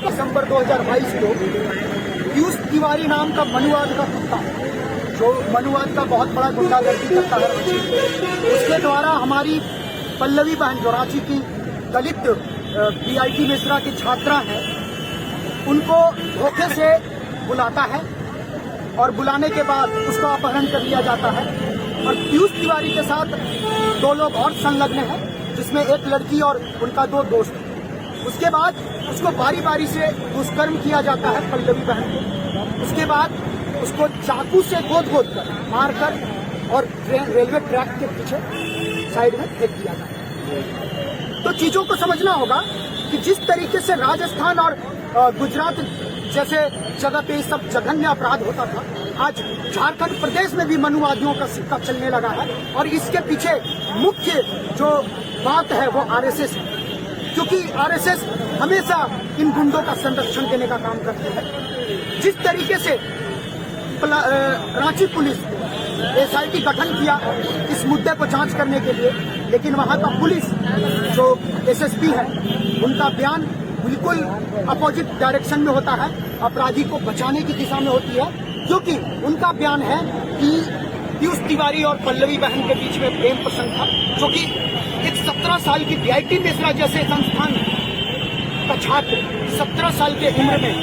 दिसंबर 2022 को पीयूष तिवारी नाम का मनुवाद का कुत्ता, जो मनुवाद का बहुत बड़ा गुंडागर्दी करता है, उसके द्वारा हमारी पल्लवी बहन जो रांची की दलित बीआईटी मिश्रा की छात्रा है, उनको धोखे से बुलाता है और बुलाने के बाद उसका अपहरण कर लिया जाता है। और पीयूष तिवारी के साथ 2 लोग और संलग्न हैं, जिसमें एक लड़की और उनका 2 दोस्त। उसके बाद उसको बारी बारी से दुष्कर्म किया जाता है पल्लवी बहन को। उसके बाद उसको चाकू से गोद कर मारकर और रेलवे ट्रैक के पीछे साइड में फेंक दिया जाता है। तो चीजों को समझना होगा कि जिस तरीके से राजस्थान और गुजरात जैसे जगह पे सब जघन्य अपराध होता था, आज झारखंड प्रदेश में भी मनुवादियों का सिक्का चलने लगा है। और इसके पीछे मुख्य जो बात है वो आरएसएस है, क्योंकि आरएसएस हमेशा इन गुंडों का संरक्षण देने का काम करती है। जिस तरीके से रांची पुलिस एसआईटी गठन किया इस मुद्दे को जांच करने के लिए, लेकिन वहां का पुलिस जो एसएसपी है, उनका बयान बिल्कुल अपोजिट डायरेक्शन में होता है, अपराधी को बचाने की दिशा में होती है। क्योंकि उनका बयान है कि पीयूष तिवारी और पल्लवी बहन के बीच में प्रेम प्रसंग था, जो कि एक 17 साल की बीआईटी मिश्रा जैसे संस्थान का छात्र 17 साल के उम्र में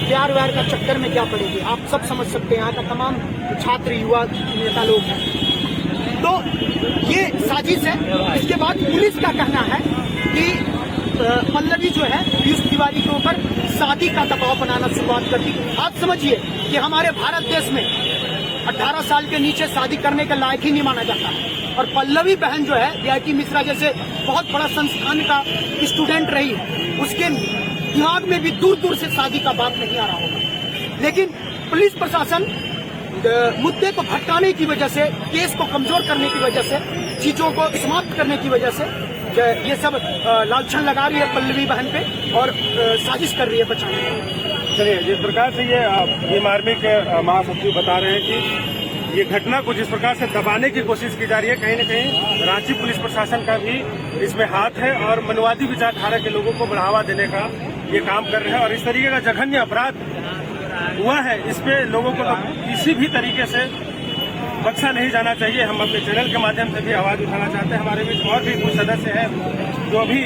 प्यार व्यार का चक्कर में क्या पड़ेगी, आप सब समझ सकते हैं। यहाँ का तमाम छात्र युवा नेता लोग हैं। तो ये साजिश है। इसके बाद पुलिस का कहना है कि पल्लवी जो है पीयूष तिवारी के ऊपर शादी का दबाव बनाना शुरुआत कर दी। आप समझिए कि हमारे भारत देश में 18 साल के नीचे शादी करने के लायक ही नहीं माना जाता, और पल्लवी बहन जो है बीआईटी मिश्रा जैसे बहुत बड़ा संस्थान का स्टूडेंट रही है, उसके दिमाग में भी दूर दूर से शादी का बात नहीं आ रहा होगा। लेकिन पुलिस प्रशासन मुद्दे को भटकाने की वजह से, केस को कमजोर करने की वजह से, चीजों को समाप्त करने की वजह से ये सब लांछन लगा रही है पल्लवी बहन पे और साजिश कर रही है बचाने की। चलिए, जिस प्रकार से ये भीम आर्मी के महासचिव बता रहे हैं कि ये घटना को जिस प्रकार से दबाने की कोशिश की जा रही है, कहीं न कहीं रांची पुलिस प्रशासन का भी इसमें हाथ है और मनुवादी विचारधारा के लोगों को बढ़ावा देने का ये काम कर रहे हैं। और इस तरीके का जघन्य अपराध हुआ है, इस पे लोगों को किसी भी तरीके से बख्शा नहीं जाना चाहिए। हम अपने चैनल के माध्यम से भी आवाज उठाना चाहते हैं। हमारे बीच और भी कुछ सदस्य हैं जो भी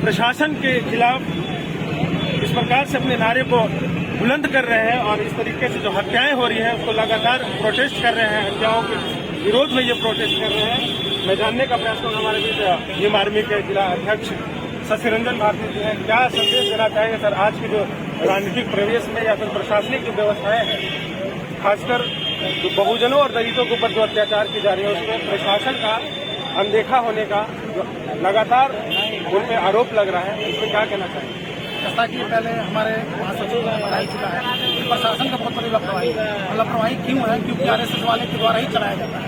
प्रशासन के खिलाफ इस प्रकार से अपने नारे को बुलंद कर रहे हैं और इस तरीके से जो हत्याएं हो रही हैं उसको लगातार प्रोटेस्ट कर रहे हैं, हत्याओं के विरोध में ये प्रोटेस्ट कर रहे हैं। मैं जानने का प्रयास करूँगा, हमारे बीच भीम आर्मी के जिला अध्यक्ष शशि रंजन भारती जी हैं। क्या संदेश देना चाहेंगे सर आज के जो राजनीतिक परिवेश में या फिर प्रशासनिक जो व्यवस्थाएं हैं, खासकर जो बहुजनों और दलितों के ऊपर जो अत्याचार की जा रही है उसमें प्रशासन का अनदेखा होने का जो लगातार उन पे आरोप लग रहा है, इसमें क्या कहना चाहिए? जैसा कि पहले हमारे महासचिव ने बताया चुका है, प्रशासन का बहुत बड़ी लापरवाही है। लापरवाही क्यों है? क्योंकि आरएसएस वाले के द्वारा ही चलाया जाता है।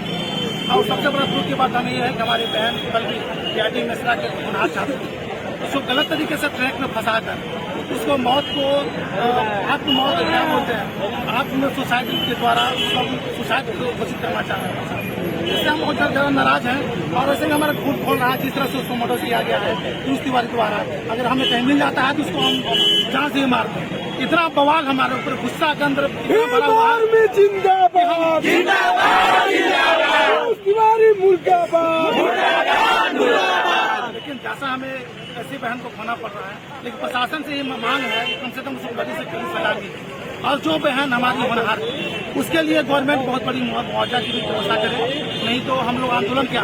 और सबसे बड़ा दुख की बात हमें यह है कि हमारी बहन पल्लवी बीआईटी मिश्रा के गुनाह छात्र उसको गलत तरीके से ट्रैक में फंसा कर उसको मौत को आत्ममौत क्या बोलते हैं, आत्म सुसाइड के द्वारा सुसाइड घोषित करना चाह रहे हैं। इससे हम बहुत ज्यादा नाराज हैं और ऐसे ही हमारा खून खोल रहा है। जिस तरह से उसको मर्डर किया गया है पीयूष तिवारी द्वारा, अगर हमें कहीं मिल जाता है तो उसको हम जान से मारते हैं। इतना बवाल हमारे ऊपर गुस्सा के अंदर इतना बड़ा हुआ है। लेकिन जैसा हमें ऐसी बहन को खोना पड़ रहा है, लेकिन प्रशासन से ये मांग है कि कम से कम उसको बड़ी से कड़ी सजा दी और जो बहन हमारी होनहार उसके लिए गवर्नमेंट बहुत बड़ी मुआवजा की भी व्यवस्था करे। नहीं तो हम लोग आंदोलन क्या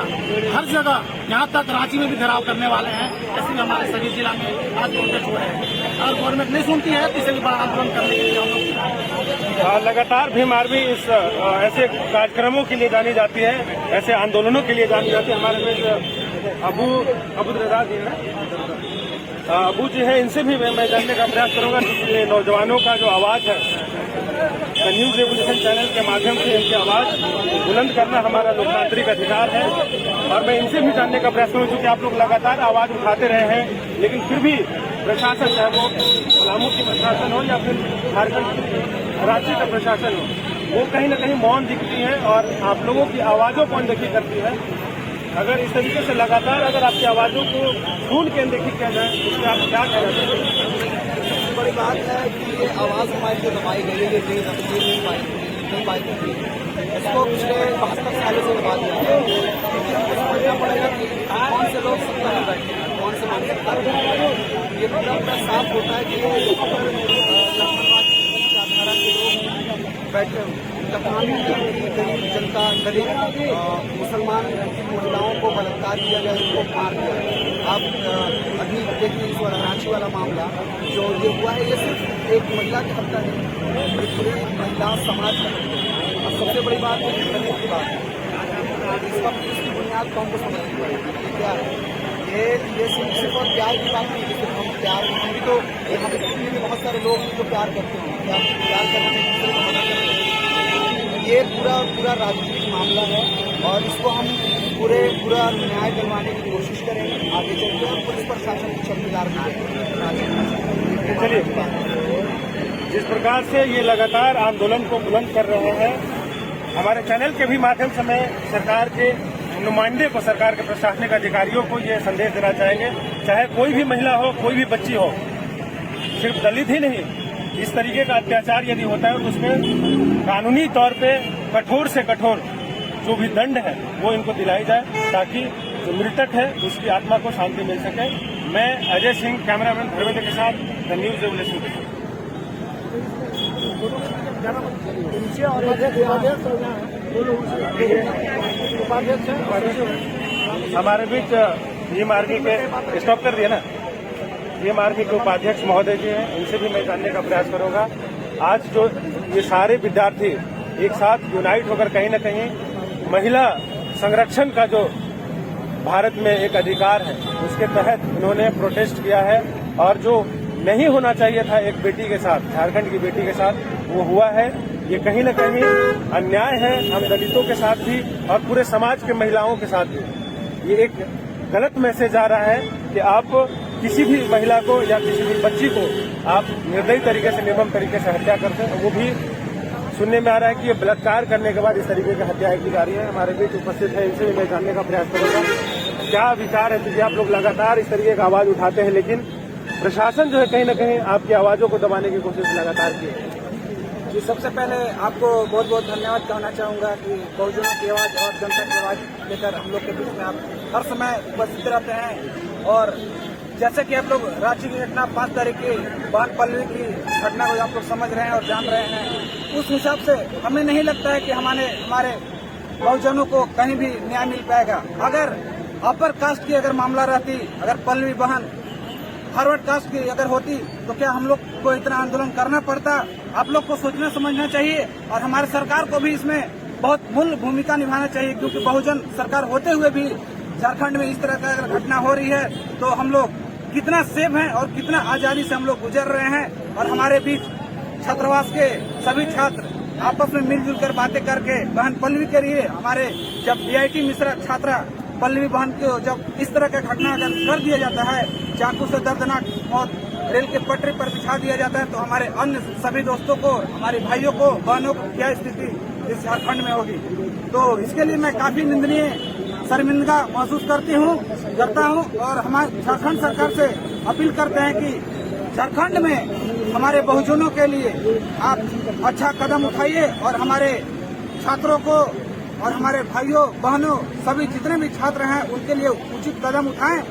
हर जगह, यहाँ तक रांची में भी घेराव करने वाले हैं। ऐसे ही हमारे सभी जिला में आज प्रोटेस्ट हो रहे हैं और गवर्नमेंट नहीं सुनती है तो इसलिए बड़ा आंदोलन करने के लिए हम लोग लगातार भीम आर्मी इस ऐसे कार्यक्रमों के लिए जानी जाती है, ऐसे आंदोलनों के लिए जानी जाती है। हमारे में अबू रजा जी हैं, अबू जी हैं, इनसे भी मैं जानने का प्रयास करूंगा कि नौजवानों का जो आवाज है, न्यूज रेवोल्यूशन चैनल के माध्यम से इनकी आवाज बुलंद करना हमारा लोकतांत्रिक अधिकार है। और मैं इनसे भी जानने का प्रयास करूँ, क्योंकि आप लोग लगातार आवाज उठाते रहे हैं, लेकिन फिर भी प्रशासन, चाहे वो पलामू की प्रशासन हो या फिर झारखंड रांची का प्रशासन हो, वो कहीं न कहीं मौन दिखती है और आप लोगों की आवाजों को अनदेखी करती है। अगर इस तरीके से लगातार अगर आपकी आवाज़ों को सुन के अनदेखी किया जाए तो उसमें आप क्या कहना चाहते हैं? सबसे बड़ी बात है कि ये आवाज़ हमारी जो दबाई गई है, ये नहीं पाई थी। इसको पिछले 72 सालों से दबा दिया है, क्योंकि हमको समझना पड़ेगा कि कौन से लोग सत्ता में बैठे हैं, कौन से मान सत्ता में बैठे हैं। ये पूरा साफ होता है कि यहाँ पर लक्ष्मणवादी विचारधारा के लोग बैठे हैं। तमाम गरीब जनता, गरीब मुसलमान महिलाओं को बलात्कार किया गया, उनको मार दिया। आप अभी देखिए इस वाला रांची वाला मामला जो ये हुआ है, ये सिर्फ एक महिला की हत्या नहीं, ये पूरी महिला समाज का है। और सबसे बड़ी बात है इंटरनेट की बात है। इसका इसकी बुनियाद को हमको समझनी पड़ेगी कि क्या है। ये सिर्फ और प्यार की बात नहीं है, सिर्फ हम प्यार हम भी तो यहाँ पे भी बहुत सारे लोग हैं जो प्यार करते हैं, प्यार करने में दूसरे को मदद करते हैं। ये पूरा राजनीतिक मामला है और इसको हम पूरा न्याय दिलवाने की कोशिश करेंगे आगे चलते और पुलिस प्रशासन की चौकीदार चलिए, जिस प्रकार से ये लगातार आंदोलन को बुलंद कर रहे हैं, हमारे चैनल के भी माध्यम से मैं सरकार के नुमाइंदे को, सरकार के प्रशासनिक अधिकारियों को ये संदेश देना चाहेंगे, चाहे कोई भी महिला हो, कोई भी बच्ची हो, सिर्फ दलित ही नहीं, इस तरीके का अत्याचार यदि होता है तो उसमें कानूनी तौर पे कठोर से कठोर जो भी दंड है वो इनको दिलाई जाए, ताकि जो मृतक है उसकी आत्मा को शांति मिल सके। मैं अजय सिंह, कैमरामैन धर्मेंद्र के साथ द न्यूज रेवोल्यूशन के हमारे बीच भीम आर्मी के स्टॉप कर दिया ना, भीम आर्मी के उपाध्यक्ष महोदय जी हैं, इनसे भी मैं जानने का प्रयास करूंगा। आज जो ये सारे विद्यार्थी एक साथ यूनाइट होकर कहीं न कहीं महिला संरक्षण का जो भारत में एक अधिकार है उसके तहत उन्होंने प्रोटेस्ट किया है, और जो नहीं होना चाहिए था एक बेटी के साथ, झारखंड की बेटी के साथ, वो हुआ है। ये कहीं न कहीं अन्याय है हम दलितों के साथ भी और पूरे समाज के महिलाओं के साथ भी। ये एक गलत मैसेज आ रहा है कि आप किसी भी महिला को या किसी भी बच्ची को आप निर्दयी तरीके से, निर्मम तरीके से हत्या करते हैं। वो भी सुनने में आ रहा है कि ये बलात्कार करने के बाद इस तरीके की हत्याएं की जा रही है। हमारे बीच उपस्थित है, इनसे भी मैं जानने का प्रयास करूंगा क्या विचार है, क्योंकि आप लोग लगातार इस तरीके का आवाज उठाते हैं, लेकिन प्रशासन जो है कहीं न कहीं आपकी आवाजों को दबाने की कोशिश लगातार की है। जी, सबसे पहले आपको बहुत बहुत धन्यवाद कहना चाहूँगा कि बहुजनों की आवाज़ और जनता की आवाज़ लेकर हम लोग के बीच में आप हर समय उपस्थित रहते हैं। और जैसे कि आप लोग रांची की घटना 5 तारीख की बहन पल्लवी की घटना को आप लोग समझ रहे हैं और जान रहे हैं, उस हिसाब से हमें नहीं लगता है कि हमारे बहुजनों को कहीं भी न्याय मिल पाएगा। अगर अपर कास्ट की अगर मामला रहती, अगर पल्लवी बहन फॉरवर्ड कास्ट की अगर होती तो क्या हम लोग को इतना आंदोलन करना पड़ता? आप लोग को सोचना समझना चाहिए और हमारे सरकार को भी इसमें बहुत मूल भूमिका निभाना चाहिए, क्योंकि बहुजन सरकार होते हुए भी झारखंड में इस तरह का अगर घटना हो रही है तो हम लोग कितना सेफ हैं और कितना आजादी से हम लोग गुजर रहे हैं। और हमारे बीच छात्रावास के सभी छात्र आपस में मिलजुल कर बातें करके बहन पल्लवी के लिए, हमारे जब बीआईटी मिश्रा छात्रा पल्लवी बहन को जब इस तरह का घटना अगर कर दिया जाता है, चाकू से दर्दनाक मौत रेल के पटरी पर बिछा दिया जाता है, तो हमारे अन्य सभी दोस्तों को, हमारे भाइयों को, बहनों को क्या स्थिति इस झारखंड में होगी। तो इसके लिए मैं काफी निंदनीय, शर्मिंदा महसूस करता हूँ और हमारे झारखंड सरकार से अपील करते हैं कि झारखंड में हमारे बहुजनों के लिए आप अच्छा कदम उठाइए और हमारे छात्रों को और हमारे भाइयों बहनों सभी जितने भी छात्र हैं उनके लिए उचित कदम उठाएं।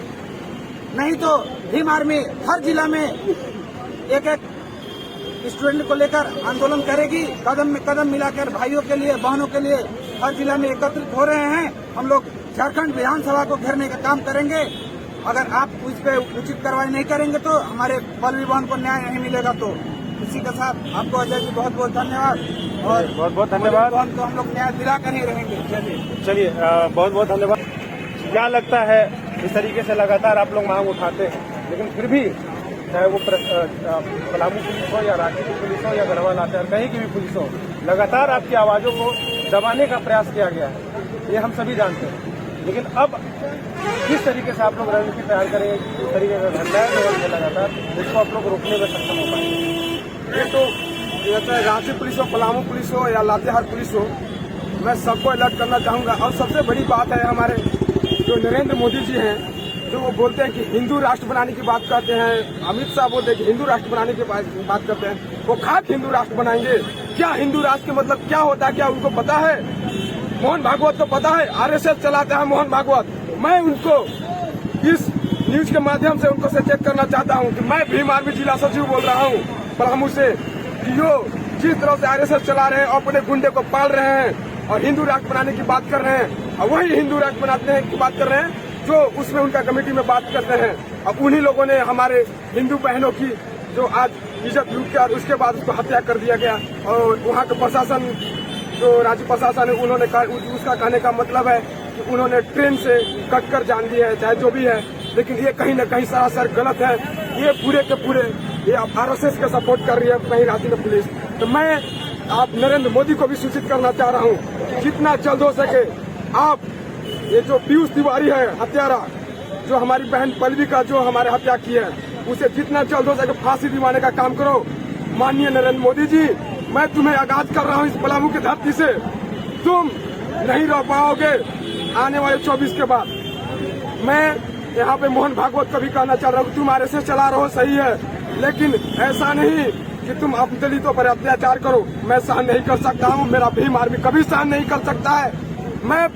नहीं तो भीम आर्मी हर जिला में एक स्टूडेंट को लेकर आंदोलन करेगी, कदम में कदम मिलाकर भाइयों के लिए, बहनों के लिए हर जिला में एकत्रित हो रहे हैं। हम लोग झारखंड विधानसभा को घेरने का काम करेंगे। अगर आप इस पे उचित कार्रवाई नहीं करेंगे तो हमारे पल्लवी बहन को न्याय नहीं मिलेगा। तो इसी के साथ आपको अजय जी बहुत बहुत धन्यवाद और बहुत बहुत धन्यवाद। बहन को हम लोग न्याय दिलाकर ही रहेंगे। चलिए बहुत बहुत धन्यवाद। क्या लगता है, इस तरीके से लगातार आप लोग मांग उठाते हैं, लेकिन फिर भी चाहे वो पलामू पुलिस हो या रांची की पुलिस हो या गढ़वा लातेहार कहीं की भी पुलिस हो, लगातार आपकी आवाजों को दबाने का प्रयास किया गया है, ये हम सभी जानते हैं। लेकिन अब किस तरीके से आप लोग रणनीति तैयार करेंगे, इस तरीके का घटनाएं जो है लगातार, इसको आप लोग रोकने में सक्षम हो पाएंगे? ये तो चाहे रांची पुलिस हो, पलामू पुलिस हो या लातेहार पुलिस हो, मैं सबको अलर्ट करना चाहूँगा। और सबसे बड़ी बात है, हमारे जो नरेंद्र मोदी जी हैं, जो वो बोलते हैं कि हिंदू राष्ट्र बनाने की बात करते हैं, अमित शाह बोलते हैं कि हिंदू राष्ट्र बनाने की बात करते हैं, वो खाक हिंदू राष्ट्र बनाएंगे क्या? हिंदू राष्ट्र के मतलब क्या होता है, क्या उनको पता है? मोहन भागवत को पता है, आरएसएस चलाता है मोहन भागवत। मैं उनको इस न्यूज के माध्यम से उनको सचेत करना चाहता हूं कि मैं भीम आर्मी जिला सचिव बोल रहा हूं पलामू से, कि जो जिस तरह से आरएसएस चला रहे हैं, अपने गुंडे को पाल रहे हैं और हिंदू राष्ट्र बनाने की बात कर रहे हैं, और वही हिंदू राष्ट्र बनाने की बात कर रहे हैं जो उसमें उनका कमेटी में बात करते हैं। अब उन्हीं लोगों ने हमारे हिंदू बहनों की जो आज इज्जत लूट के, और उसके बाद उसको हत्या कर दिया गया, और वहाँ का प्रशासन, जो राज्य प्रशासन है, उन्होंने उसका कहने का मतलब है कि उन्होंने ट्रेन से कट कर जान दी है, चाहे जो भी है, लेकिन ये कहीं न कहीं सरासर गलत है। ये पूरे के पूरे ये आरएसएस का सपोर्ट कर रही है कहीं राज्य में पुलिस। तो मैं आप नरेंद्र मोदी को भी सूचित करना चाह रहा हूँ कि जितना जल्द हो सके आप ये जो पीयूष तिवारी है हत्यारा, जो हमारी बहन पल्लवी का जो हमारे हत्या की है, उसे जितना जल्द हो सके फांसी दिलवाने का काम करो। माननीय नरेंद्र मोदी जी, मैं तुम्हें आगाज कर रहा हूँ इस पलामू की धरती से, तुम नहीं रह पाओगे आने वाले 24 के बाद। मैं यहाँ पे मोहन भागवत को भी कहना चाह रहा हूँ, तुम आरएसएस चला रहे हो सही है, लेकिन ऐसा नहीं कि तुम अब दलितों पर अत्याचार करो। मैं सहन नहीं कर सकता हूँ, मेरा भीम आर्मी कभी सहन नहीं कर सकता है। मैं